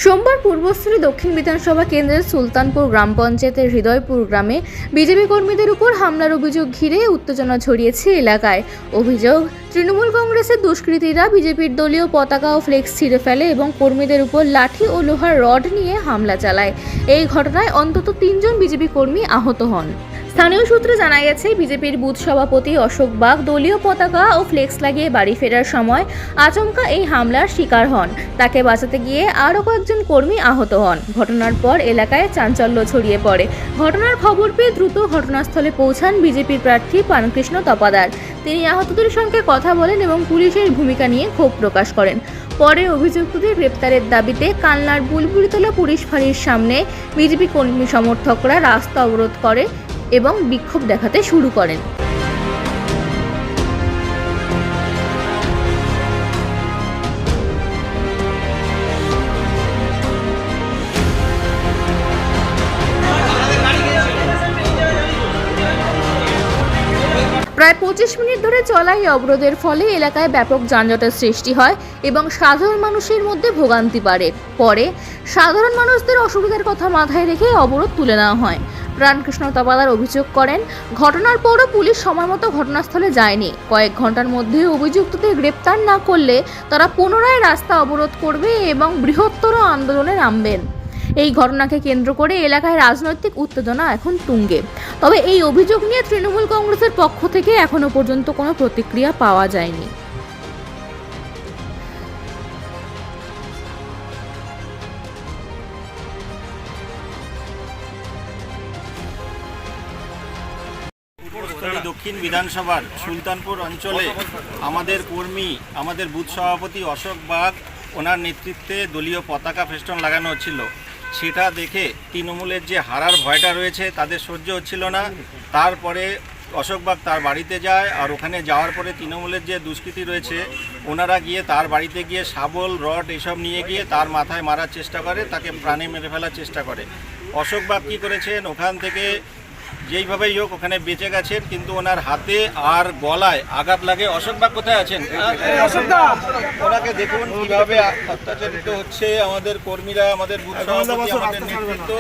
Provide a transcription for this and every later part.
সোমবার পূর্বস্থলী দক্ষিণ বিধানসভা কেন্দ্রের সুলতানপুর গ্রাম পঞ্চায়েতের হৃদয়পুর গ্রামে বিজেপি কর্মীদের উপর হামলার অভিযোগ ঘিরে উত্তেজনা ছড়িয়েছে এলাকায়। অভিযোগ, তৃণমূল কংগ্রেসের দুষ্কৃতীরা বিজেপির দলীয় পতাকা ও ফ্লেক্স ছিঁড়ে ফেলে এবং কর্মীদের উপর লাঠি ও লোহার রড নিয়ে হামলা চালায়। এই ঘটনায় অন্তত 3 জন বিজেপি কর্মী আহত হন। স্থানীয় সূত্রে জানা গেছে, বিজেপির বুথ সভাপতি অশোক বাগ দলীয় পতাকা ও ফ্লেক্স লাগিয়ে বাড়ি ফেরার সময় আচমকা এই হামলার শিকার হন। তাকে বাঁচাতে গিয়ে আরও কয়েকজন কর্মী আহত হন। ঘটনার পর এলাকায় চাঞ্চল্য ছড়িয়ে পড়ে। ঘটনার খবর পেয়ে দ্রুত ঘটনাস্থলে পৌঁছান বিজেপির প্রার্থী প্রাণকৃষ্ণ তপাদার। তিনি আহতদের সঙ্গে কথা বলেন এবং পুলিশের ভূমিকা নিয়ে ক্ষোভ প্রকাশ করেন। পরে অভিযুক্তদের গ্রেপ্তারের দাবিতে কালনার বুলবুলিতলা পুলিশ ফাঁড়ির সামনে বিজেপি কর্মী সমর্থকরা রাস্তা অবরোধ করে এবং বিক্ষোভ দেখাতে শুরু করেন। প্রায় 25 মিনিট ধরে চলা এই অবরোধের ফলে এলাকায় ব্যাপক যানজটের সৃষ্টি হয় এবং সাধারণ মানুষের মধ্যে ভোগান্তি বাড়ে। পরে সাধারণ মানুষদের অসুবিধার কথা মাথায় রেখে অবরোধ তুলে নেওয়া হয়। প্রাণকৃষ্ণ তপাদার অভিযোগ করেন, ঘটনার পরও পুলিশ সময়মতো ঘটনাস্থলে যায়নি। কয়েক ঘন্টার মধ্যে অভিযুক্তদের গ্রেপ্তার না করলে তারা পুনরায় রাস্তা অবরোধ করবে এবং বৃহত্তর আন্দোলনে নামবেন। এই ঘটনাকে কেন্দ্র করে এলাকায় রাজনৈতিক উত্তেজনা এখন তুঙ্গে। তবে এই অভিযোগ নিয়ে তৃণমূল কংগ্রেসের পক্ষ থেকে এখনো পর্যন্ত কোনো প্রতিক্রিয়া পাওয়া যায়নি। দক্ষিণ বিধানসভার সুলতানপুর অঞ্চলে আমাদের কর্মী, আমাদের বুথ সভাপতি অশোক বাগ, ওনার নেতৃত্বে দলীয় পতাকা ফেস্টন লাগানো হচ্ছিল। সেটা দেখে তৃণমূলের যে হারার ভয়টা রয়েছে তাদের সহ্য হচ্ছিল না। তারপরে অশোক বাগ তার বাড়িতে যায়, আর ওখানে যাওয়ার পরে তৃণমূলের যে দুষ্কৃতী রয়েছে ওনারা গিয়ে তার বাড়িতে গিয়ে শাবল, রড এসব নিয়ে গিয়ে তার মাথায় মারার চেষ্টা করে, তাকে প্রাণে মেরে ফেলার চেষ্টা করে। অশোক বাগ কী করেছেন, ওখান থেকে যেইভাবেই হোক ওখানে বেঁচে গেছেন, কিন্তু ওনার হাতে আর গলায় আঘাত লাগে। অশোক বাগ কোথায় আছেন? ওনাকে দেখুন কীভাবে অত্যাচারিত হচ্ছে আমাদের কর্মীরা, আমাদের বুথ সভাপতি, আমাদের নেতৃত্ব।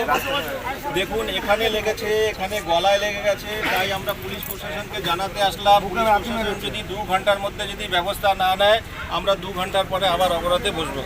দেখুন এখানে লেগেছে, এখানে গলায় লেগে গেছে। তাই আমরা পুলিশ প্রশাসনকে জানাতে আসলাম। পুলিশ প্রশাসন যদি 2 ঘন্টার মধ্যে যদি ব্যবস্থা না নেয়, আমরা 2 ঘন্টার পরে আবার অবরোধে বসবো।